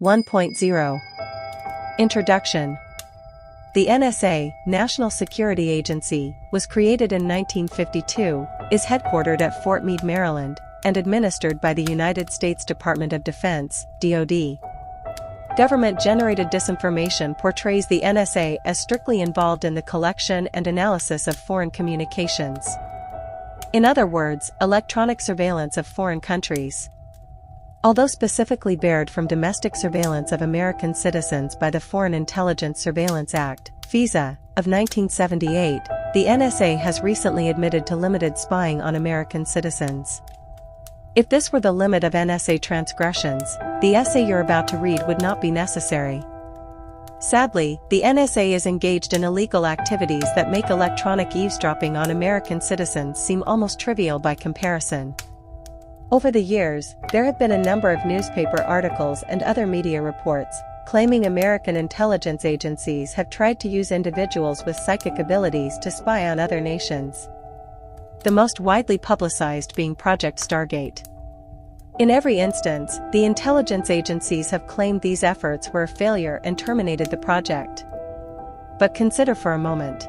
1.0 Introduction. The NSA, National Security Agency, was created in 1952, is headquartered at Fort Meade, Maryland, and administered by the United States Department of Defense, DoD. Government-generated disinformation portrays the NSA as strictly involved in the collection and analysis of foreign communications. In other words, electronic surveillance of foreign countries. Although specifically barred from domestic surveillance of American citizens by the Foreign Intelligence Surveillance Act, FISA, of 1978, the NSA has recently admitted to limited spying on American citizens. If this were the limit of NSA transgressions, the essay you're about to read would not be necessary. Sadly, the NSA is engaged in illegal activities that make electronic eavesdropping on American citizens seem almost trivial by comparison. Over the years, there have been a number of newspaper articles and other media reports claiming American intelligence agencies have tried to use individuals with psychic abilities to spy on other nations. The most widely publicized being Project Stargate. In every instance, the intelligence agencies have claimed these efforts were a failure and terminated the project. But consider for a moment.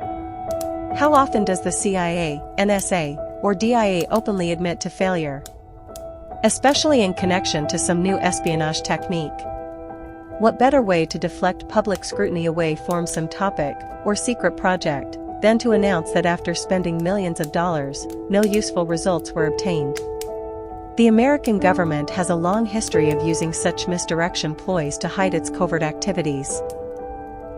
How often does the CIA, NSA, or DIA openly admit to failure? Especially in connection to some new espionage technique. What better way to deflect public scrutiny away from some topic or secret project than to announce that after spending millions of dollars, no useful results were obtained? The American government has a long history of using such misdirection ploys to hide its covert activities.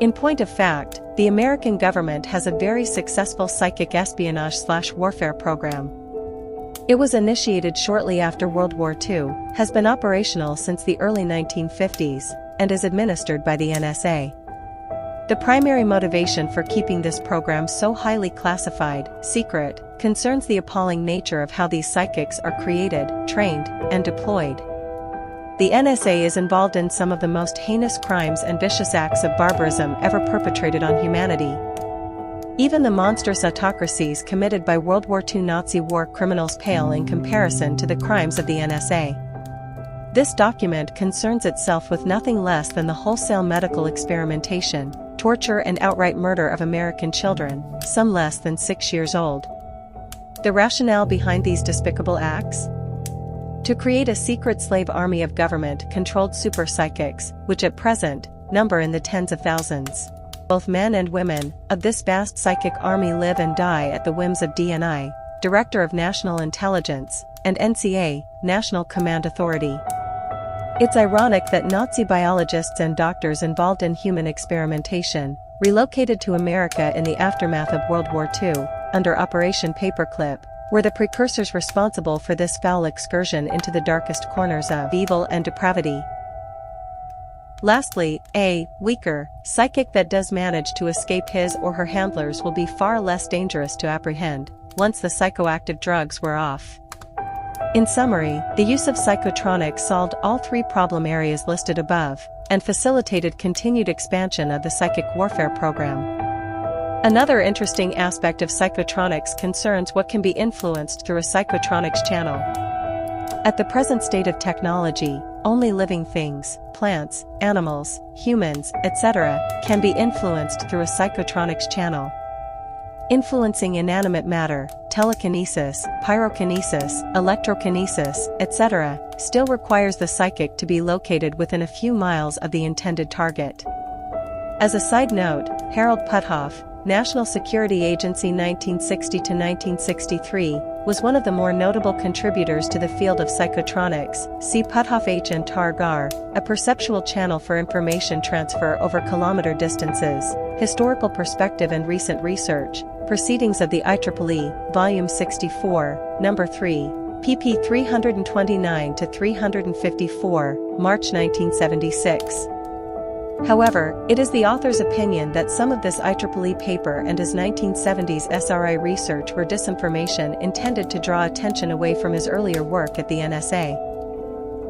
In point of fact, the American government has a very successful psychic espionage/warfare program. It was initiated shortly after World War II, has been operational since the early 1950s, and is administered by the NSA. The primary motivation for keeping this program so highly classified, secret, concerns the appalling nature of how these psychics are created, trained, and deployed. The NSA is involved in some of the most heinous crimes and vicious acts of barbarism ever perpetrated on humanity. Even the monstrous autocracies committed by World War II Nazi war criminals pale in comparison to the crimes of the NSA. This document concerns itself with nothing less than the wholesale medical experimentation, torture and outright murder of American children, some less than 6 years old. The rationale behind these despicable acts? To create a secret slave army of government-controlled super psychics, which at present number in the tens of thousands. Both men and women of this vast psychic army live and die at the whims of DNI, Director of National Intelligence, and NSA, National Command Authority. It's ironic that Nazi biologists and doctors involved in human experimentation relocated to America in the aftermath of World War II, under Operation Paperclip, were the precursors responsible for this foul excursion into the darkest corners of evil and depravity. Lastly, a weaker psychic that does manage to escape his or her handlers will be far less dangerous to apprehend once the psychoactive drugs wear off. In summary, the use of psychotronics solved all three problem areas listed above and facilitated continued expansion of the psychic warfare program. Another interesting aspect of psychotronics concerns what can be influenced through a psychotronics channel. At the present state of technology, only living things, plants, animals, humans, etc., can be influenced through a psychotronics channel. Influencing inanimate matter, telekinesis, pyrokinesis, electrokinesis, etc., still requires the psychic to be located within a few miles of the intended target. As a side note, Harold Puthoff, National Security Agency 1960 to 1963, was one of the more notable contributors to the field of psychotronics. See Puthoff H and Tar-Gar, a perceptual channel for information transfer over kilometer distances, historical perspective and recent research, Proceedings of the IEEE, Volume 64, Number 3, pp 329 to 354, March 1976. However, it is the author's opinion that some of this IEEE paper and his 1970s SRI research were disinformation intended to draw attention away from his earlier work at the NSA.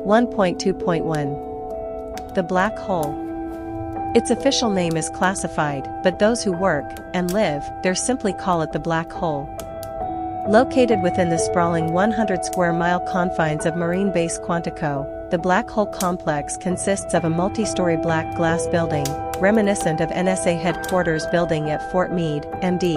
1.2.1 The Black Hole. Its official name is classified, but those who work and live there simply call it the black hole. Located within the sprawling 100 square mile confines of Marine Base Quantico, the black hole complex consists of a multi-story black glass building, reminiscent of NSA headquarters building at Fort Meade, MD,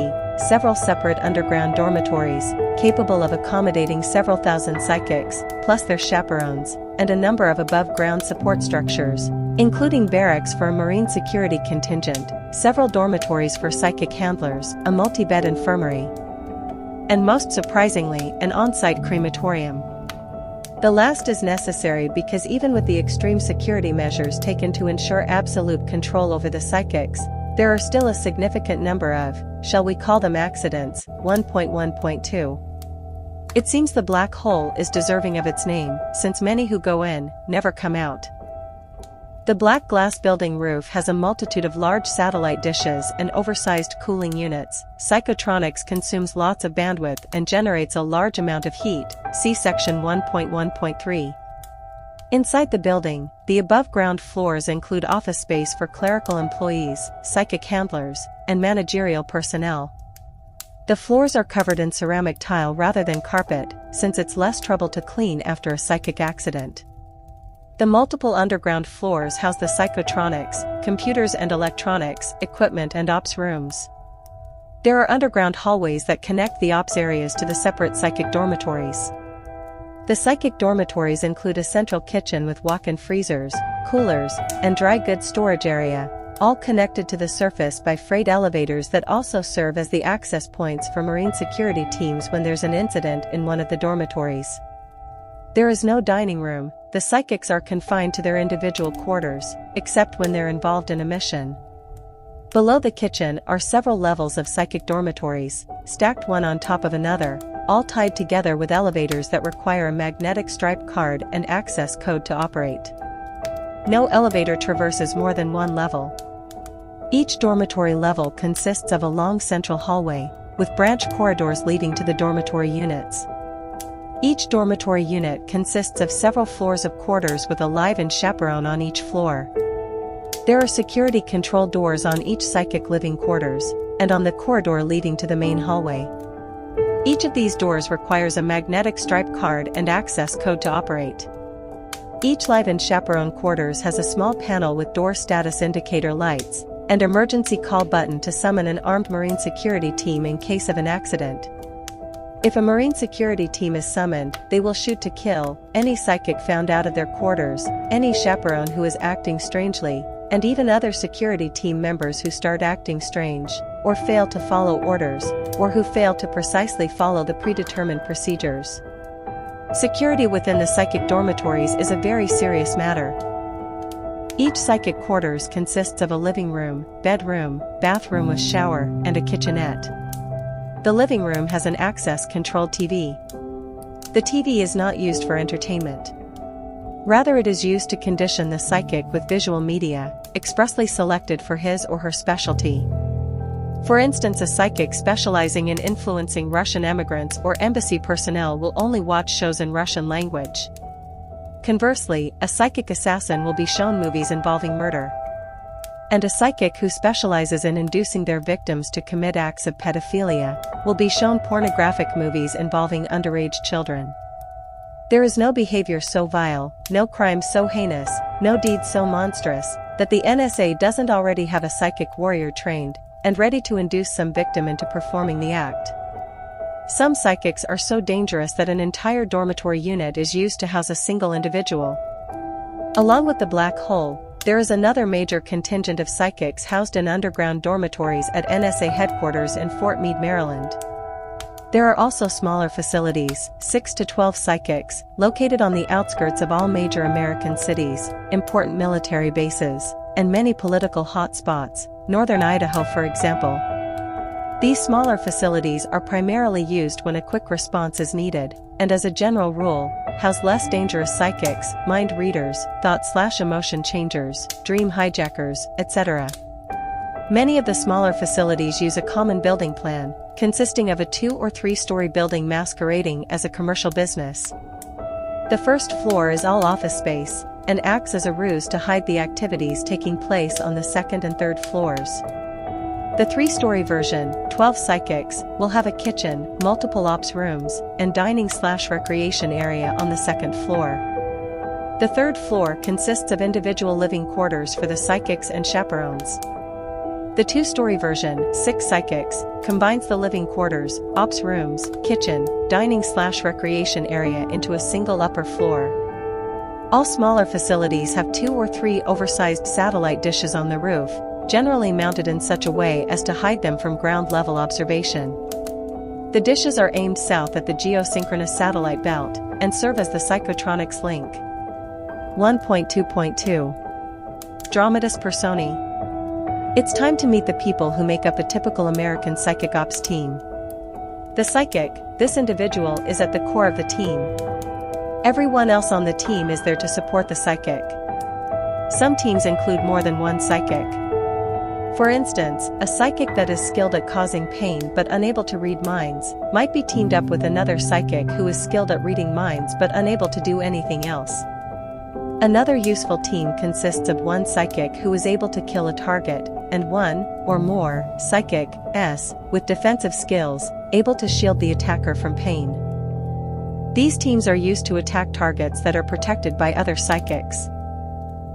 several separate underground dormitories, capable of accommodating several thousand psychics, plus their chaperones, and a number of above-ground support structures, including barracks for a marine security contingent, several dormitories for psychic handlers, a multi-bed infirmary, and most surprisingly, an on-site crematorium. The last is necessary because even with the extreme security measures taken to ensure absolute control over the psychics, there are still a significant number of, shall we call them accidents. 1.1.2. It seems the black hole is deserving of its name, since many who go in, never come out. The black glass building roof has a multitude of large satellite dishes and oversized cooling units. Psychotronics consumes lots of bandwidth and generates a large amount of heat. See section 1.1.3. Inside the building, the above-ground floors include office space for clerical employees, psychic handlers, and managerial personnel. The floors are covered in ceramic tile rather than carpet, since it's less trouble to clean after a psychic accident. The multiple underground floors house the psychotronics, computers and electronics, equipment and ops rooms. There are underground hallways that connect the ops areas to the separate psychic dormitories. The psychic dormitories include a central kitchen with walk-in freezers, coolers, and dry goods storage area, all connected to the surface by freight elevators that also serve as the access points for marine security teams when there's an incident in one of the dormitories. There is no dining room. The psychics are confined to their individual quarters, except when they're involved in a mission. Below the kitchen are several levels of psychic dormitories, stacked one on top of another, all tied together with elevators that require a magnetic stripe card and access code to operate. No elevator traverses more than one level. Each dormitory level consists of a long central hallway, with branch corridors leading to the dormitory units. Each dormitory unit consists of several floors of quarters with a live-in chaperone on each floor. There are security control doors on each psychic living quarters, and on the corridor leading to the main hallway. Each of these doors requires a magnetic stripe card and access code to operate. Each live-in chaperone quarters has a small panel with door status indicator lights, and emergency call button to summon an armed marine security team in case of an accident. If a marine security team is summoned, they will shoot to kill any psychic found out of their quarters, any chaperone who is acting strangely, and even other security team members who start acting strange, or fail to follow orders, or who fail to precisely follow the predetermined procedures. Security within the psychic dormitories is a very serious matter. Each psychic quarters consists of a living room, bedroom, bathroom with shower, and a kitchenette. The living room has an access-controlled TV. The TV is not used for entertainment. Rather, it is used to condition the psychic with visual media, expressly selected for his or her specialty. For instance, a psychic specializing in influencing Russian emigrants or embassy personnel will only watch shows in Russian language. Conversely, a psychic assassin will be shown movies involving murder. And a psychic who specializes in inducing their victims to commit acts of pedophilia will be shown pornographic movies involving underage children. There is no behavior so vile, no crime so heinous, no deed so monstrous, that the NSA doesn't already have a psychic warrior trained and ready to induce some victim into performing the act. Some psychics are so dangerous that an entire dormitory unit is used to house a single individual. Along with the black hole, there is another major contingent of psychics housed in underground dormitories at NSA headquarters in Fort Meade, Maryland. There are also smaller facilities, 6 to 12 psychics, located on the outskirts of all major American cities, important military bases, and many political hotspots, northern Idaho for example. These smaller facilities are primarily used when a quick response is needed, and as a general rule, house less dangerous psychics, mind readers, thought/emotion changers, dream hijackers, etc. Many of the smaller facilities use a common building plan, consisting of a 2- or 3-story building masquerading as a commercial business. The first floor is all office space, and acts as a ruse to hide the activities taking place on the second and third floors. The 3-story version, 12 psychics, will have a kitchen, multiple ops rooms, and dining/recreation area on the second floor. The third floor consists of individual living quarters for the psychics and chaperones. The two-story version, 6 psychics, combines the living quarters, ops rooms, kitchen, dining/recreation area into a single upper floor. All smaller facilities have 2 or 3 oversized satellite dishes on the roof, generally mounted in such a way as to hide them from ground-level observation. The dishes are aimed south at the geosynchronous satellite belt, and serve as the psychotronics link. 1.2.2 Dramatis Personae. It's time to meet the people who make up a typical American psychic ops team. The psychic, this individual, is at the core of the team. Everyone else on the team is there to support the psychic. Some teams include more than one psychic. For instance, a psychic that is skilled at causing pain but unable to read minds might be teamed up with another psychic who is skilled at reading minds but unable to do anything else. Another useful team consists of one psychic who is able to kill a target, and one, or more, psychics with defensive skills, able to shield the attacker from pain. These teams are used to attack targets that are protected by other psychics.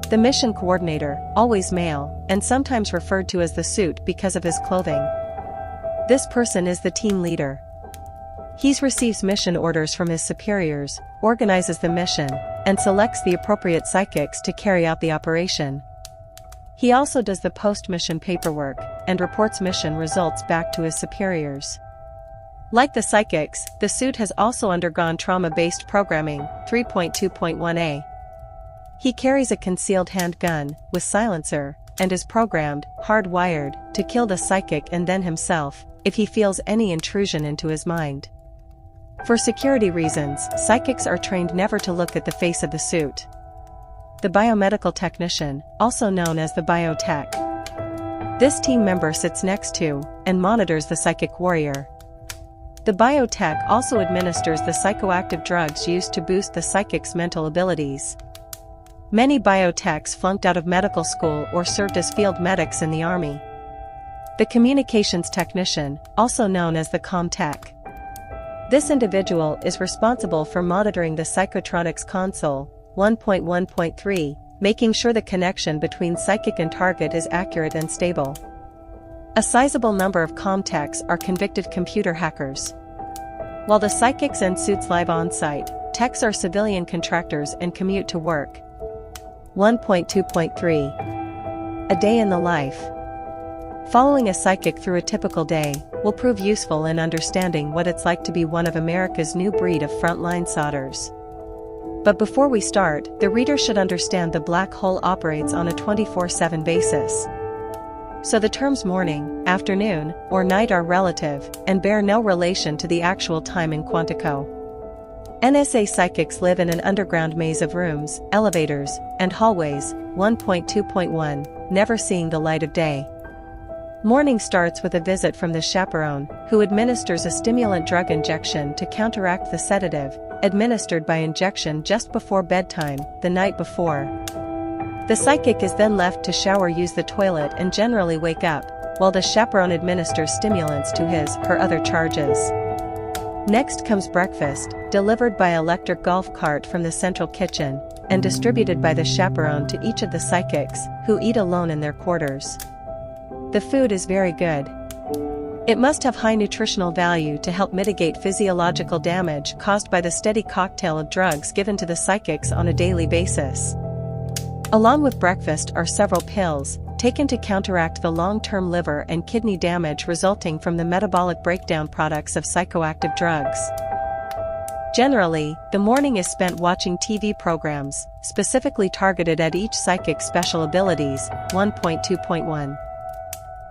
The mission coordinator, always male, and sometimes referred to as the suit because of his clothing. This person is the team leader. He receives mission orders from his superiors, organizes the mission, and selects the appropriate psychics to carry out the operation. He also does the post-mission paperwork, and reports mission results back to his superiors. Like the psychics, the suit has also undergone trauma-based programming, 3.2.1a. He carries a concealed handgun, with silencer, and is programmed, hardwired, to kill the psychic and then himself, if he feels any intrusion into his mind. For security reasons, psychics are trained never to look at the face of the suit. The biomedical technician, also known as the biotech. This team member sits next to, and monitors the psychic warrior. The biotech also administers the psychoactive drugs used to boost the psychic's mental abilities. Many biotechs flunked out of medical school or served as field medics in the army. The communications technician, also known as the comtech. This individual is responsible for monitoring the psychotronics console, 1.1.3, making sure the connection between psychic and target is accurate and stable. A sizable number of comtechs are convicted computer hackers. While the psychics and suits live on-site, techs are civilian contractors and commute to work. 1.2.3 A day in the life. Following a psychic through a typical day will prove useful in understanding what it's like to be one of America's new breed of frontline sodders. But before we start, the reader should understand the black hole operates on a 24/7 basis. So the terms morning, afternoon, or night are relative, and bear no relation to the actual time in Quantico. NSA psychics live in an underground maze of rooms, elevators, and hallways, 1.2.1, never seeing the light of day. Morning starts with a visit from the chaperone, who administers a stimulant drug injection to counteract the sedative, administered by injection just before bedtime, the night before. The psychic is then left to shower, use the toilet, and generally wake up, while the chaperone administers stimulants to her other charges. Next comes breakfast, delivered by electric golf cart from the central kitchen, and distributed by the chaperone to each of the psychics, who eat alone in their quarters. The food is very good. It must have high nutritional value to help mitigate physiological damage caused by the steady cocktail of drugs given to the psychics on a daily basis. Along with breakfast are several pills, taken to counteract the long-term liver and kidney damage resulting from the metabolic breakdown products of psychoactive drugs. Generally, the morning is spent watching TV programs, specifically targeted at each psychic's special abilities, 1.2.1.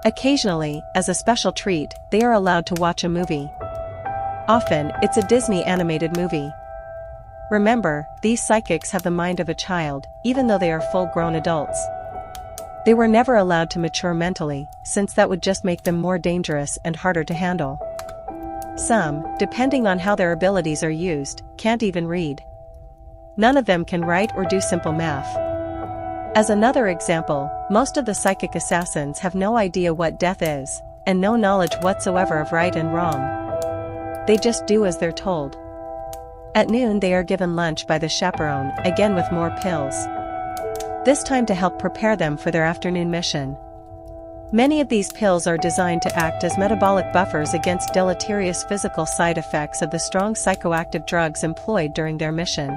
Occasionally, as a special treat, they are allowed to watch a movie. Often, it's a Disney animated movie. Remember, these psychics have the mind of a child, even though they are full-grown adults. They were never allowed to mature mentally, since that would just make them more dangerous and harder to handle. Some, depending on how their abilities are used, can't even read. None of them can write or do simple math. As another example, most of the psychic assassins have no idea what death is, and no knowledge whatsoever of right and wrong. They just do as they're told. At noon they are given lunch by the chaperone, again with more pills. This time to help prepare them for their afternoon mission. Many of these pills are designed to act as metabolic buffers against deleterious physical side effects of the strong psychoactive drugs employed during their mission.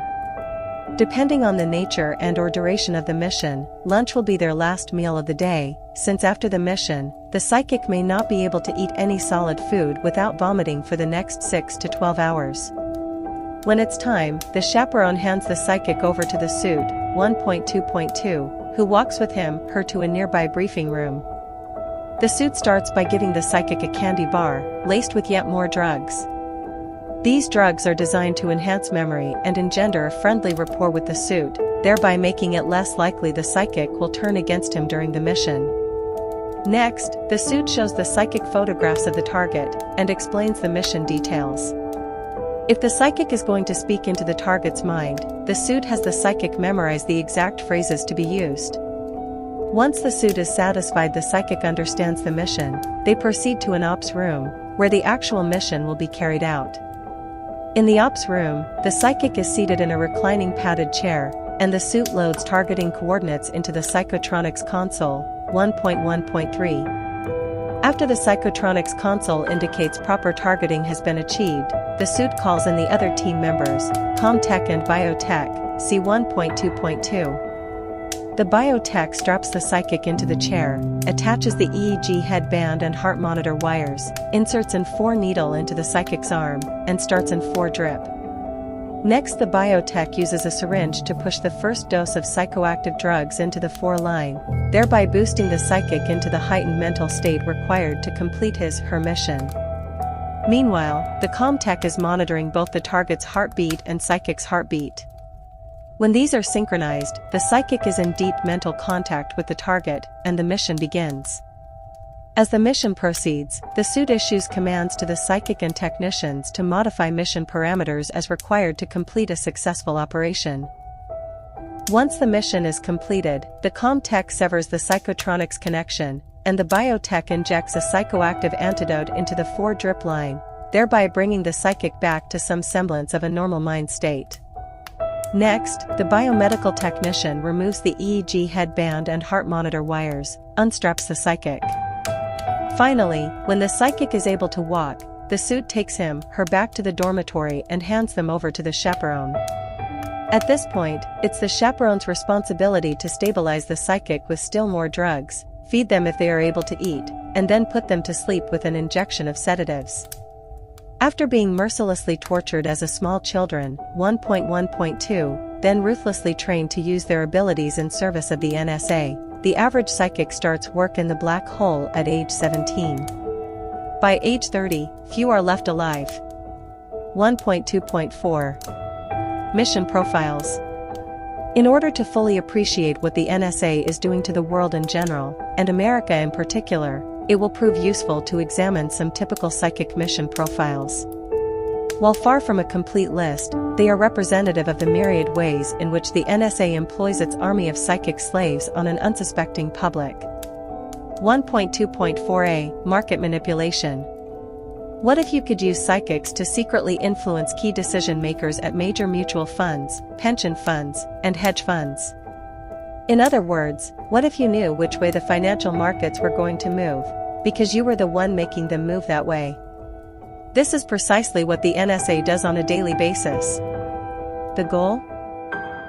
Depending on the nature and/or duration of the mission, lunch will be their last meal of the day, since after the mission, the psychic may not be able to eat any solid food without vomiting for the next 6 to 12 hours. When it's time, the chaperone hands the psychic over to the suit, 1.2.2, who walks with him/her to a nearby briefing room. The suit starts by giving the psychic a candy bar, laced with yet more drugs. These drugs are designed to enhance memory and engender a friendly rapport with the suit, thereby making it less likely the psychic will turn against him during the mission. Next, the suit shows the psychic photographs of the target, and explains the mission details. If the psychic is going to speak into the target's mind, the suit has the psychic memorize the exact phrases to be used. Once the suit is satisfied the psychic understands the mission, they proceed to an ops room, where the actual mission will be carried out. In the ops room, the psychic is seated in a reclining padded chair, and the suit loads targeting coordinates into the psychotronics console, 1.1.3. After the psychotronics console indicates proper targeting has been achieved, the suit calls in the other team members, Comtech and Biotech, see 1.2.2. The biotech straps the psychic into the chair, attaches the EEG headband and heart monitor wires, inserts an 4 needle into the psychic's arm, and starts an 4 drip. Next the biotech uses a syringe to push the first dose of psychoactive drugs into the 4 line, thereby boosting the psychic into the heightened mental state required to complete his/her mission. Meanwhile, the Comtech is monitoring both the target's heartbeat and psychic's heartbeat. When these are synchronized, the psychic is in deep mental contact with the target, and the mission begins. As the mission proceeds, the suit issues commands to the psychic and technicians to modify mission parameters as required to complete a successful operation. Once the mission is completed, the Comtech severs the psychotronics connection, and the biotech injects a psychoactive antidote into the 4 drip line, thereby bringing the psychic back to some semblance of a normal mind state. Next, the biomedical technician removes the EEG headband and heart monitor wires, unstraps the psychic. Finally, when the psychic is able to walk, the suit takes him/her back to the dormitory and hands them over to the chaperone. At this point, it's the chaperone's responsibility to stabilize the psychic with still more drugs, feed them if they are able to eat, and then put them to sleep with an injection of sedatives. After being mercilessly tortured as a small children, 1.1.2, then ruthlessly trained to use their abilities in service of the NSA, the average psychic starts work in the black hole at age 17. By age 30, few are left alive. 1.2.4. Mission Profiles. In order to fully appreciate what the NSA is doing to the world in general, and America in particular, it will prove useful to examine some typical psychic mission profiles. While far from a complete list, they are representative of the myriad ways in which the NSA employs its army of psychic slaves on an unsuspecting public. 1.2.4a. Market Manipulation. What if you could use psychics to secretly influence key decision makers at major mutual funds, pension funds, and hedge funds? In other words, what if you knew which way the financial markets were going to move, because you were the one making them move that way? This is precisely what the NSA does on a daily basis. The goal?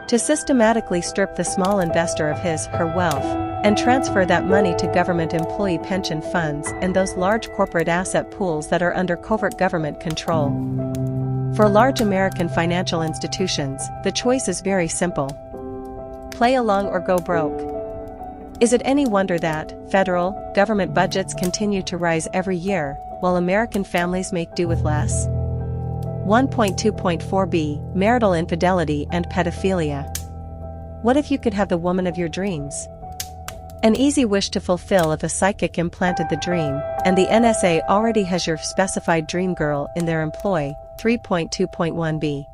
To systematically strip the small investor of his/her wealth, and transfer that money to government employee pension funds and those large corporate asset pools that are under covert government control. For large American financial institutions, the choice is very simple. Play along or go broke. Is it any wonder that federal government budgets continue to rise every year, while American families make do with less? 1.2.4b. Marital Infidelity and Pedophilia. What if you could have the woman of your dreams? An easy wish to fulfill if a psychic implanted the dream, and the NSA already has your specified dream girl in their employ. 3.2.1b.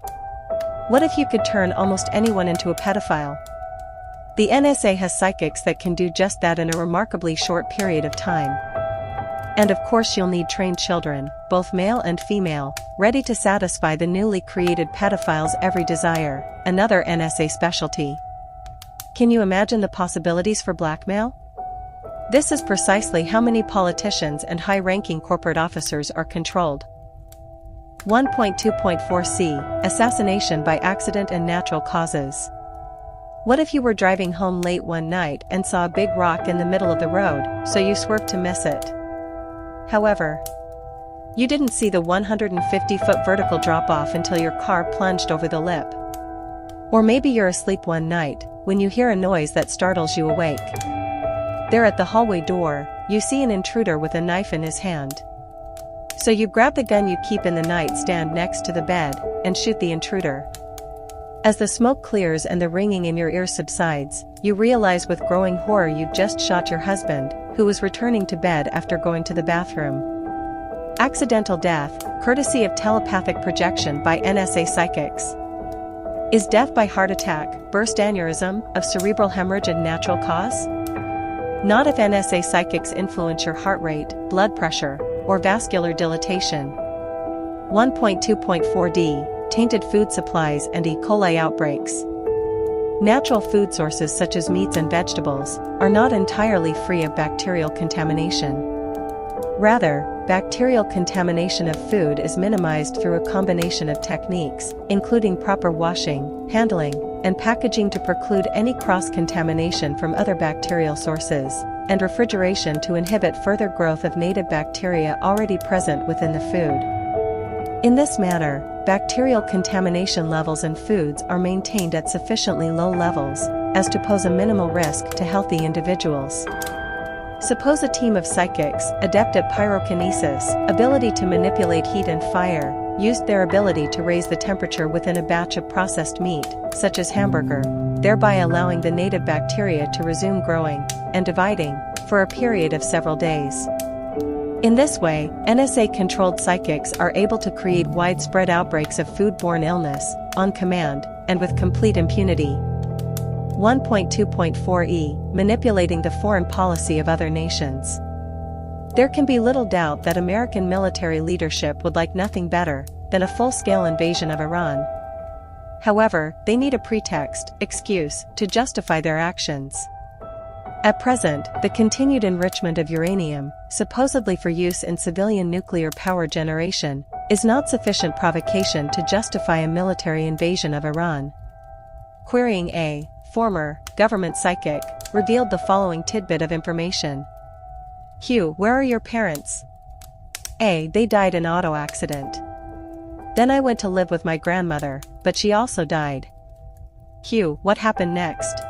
What if you could turn almost anyone into a pedophile? The NSA has psychics that can do just that in a remarkably short period of time. And of course you'll need trained children, both male and female, ready to satisfy the newly created pedophiles' every desire, another NSA specialty. Can you imagine the possibilities for blackmail? This is precisely how many politicians and high-ranking corporate officers are controlled. 1.2.4c Assassination by accident and natural causes. What if you were driving home late one night and saw a big rock in the middle of the road, so you swerved to miss it? However, you didn't see the 150-foot vertical drop-off until your car plunged over the lip. Or maybe you're asleep one night, when you hear a noise that startles you awake. There at the hallway door, you see an intruder with a knife in his hand. So you grab the gun you keep in the nightstand next to the bed, and shoot the intruder. As the smoke clears and the ringing in your ears subsides, you realize with growing horror you'd just shot your husband, who was returning to bed after going to the bathroom. Accidental death, courtesy of telepathic projection by NSA psychics. Is death by heart attack, burst aneurysm, of cerebral hemorrhage a natural cause? Not if NSA psychics influence your heart rate, blood pressure, or vascular dilatation. 1.2.4d Tainted food supplies and E. coli outbreaks. Natural food sources such as meats and vegetables are not entirely free of bacterial contamination. Rather, bacterial contamination of food is minimized through a combination of techniques, including proper washing, handling, and packaging to preclude any cross-contamination from other bacterial sources, and refrigeration to inhibit further growth of native bacteria already present within the food. In this manner, bacterial contamination levels in foods are maintained at sufficiently low levels as to pose a minimal risk to healthy individuals. Suppose a team of psychics, adept at pyrokinesis, ability to manipulate heat and fire, used their ability to raise the temperature within a batch of processed meat, such as hamburger, thereby allowing the native bacteria to resume growing and dividing for a period of several days. In this way, NSA-controlled psychics are able to create widespread outbreaks of foodborne illness, on command, and with complete impunity. 1.2.4e Manipulating the foreign policy of other nations. There can be little doubt that American military leadership would like nothing better than a full-scale invasion of Iran. However, they need a pretext, excuse, to justify their actions. At present, the continued enrichment of uranium, supposedly for use in civilian nuclear power generation, is not sufficient provocation to justify a military invasion of Iran. Querying a former government psychic revealed the following tidbit of information. Q. Where are your parents? A. They died in auto accident. Then I went to live with my grandmother, but she also died. Q. What happened next?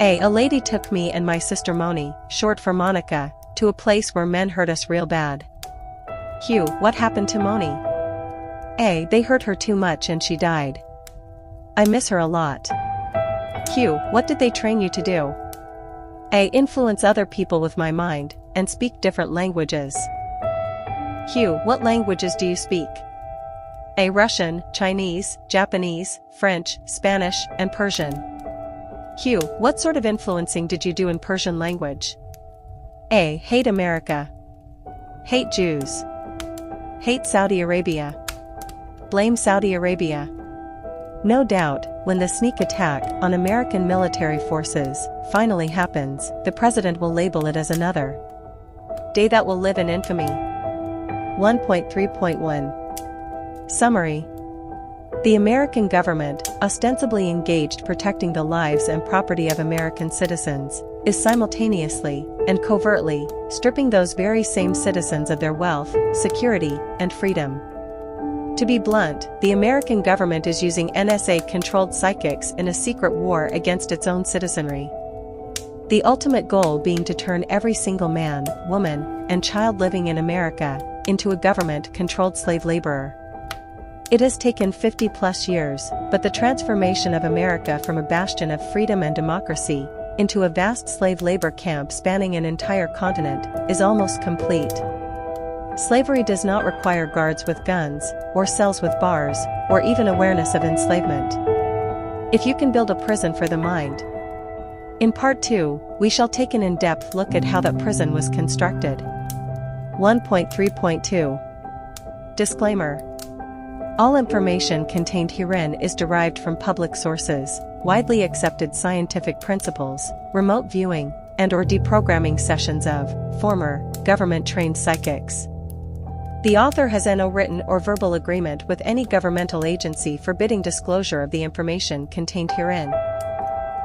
A lady took me and my sister Moni, short for Monica, to a place where men hurt us real bad. Q. What happened to Moni? A. They hurt her too much and she died. I miss her a lot. Q. What did they train you to do? A. Influence other people with my mind, and speak different languages. Q. What languages do you speak? A. Russian, Chinese, Japanese, French, Spanish, and Persian. Q. What sort of influencing did you do in Persian language? A. Hate America. Hate Jews. Hate Saudi Arabia. Blame Saudi Arabia. No doubt, when the sneak attack on American military forces finally happens, the president will label it as another day that will live in infamy. 1.3.1 Summary. The American government, ostensibly engaged protecting the lives and property of American citizens, is simultaneously and covertly stripping those very same citizens of their wealth, security, and freedom. To be blunt, the American government is using NSA-controlled psychics in a secret war against its own citizenry. The ultimate goal being to turn every single man, woman, and child living in America into a government-controlled slave laborer. It has taken 50-plus years, but the transformation of America from a bastion of freedom and democracy into a vast slave labor camp spanning an entire continent is almost complete. Slavery does not require guards with guns, or cells with bars, or even awareness of enslavement. If you can build a prison for the mind. In Part 2, we shall take an in-depth look at how that prison was constructed. 1.3.2 Disclaimer. All information contained herein is derived from public sources, widely accepted scientific principles, remote viewing, and/or deprogramming sessions of former government-trained psychics. The author has no written or verbal agreement with any governmental agency forbidding disclosure of the information contained herein.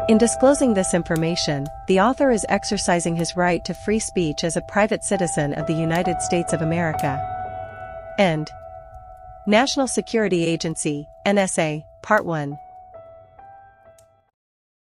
In disclosing this information, the author is exercising his right to free speech as a private citizen of the United States of America. End. National Security Agency, NSA, Part 1.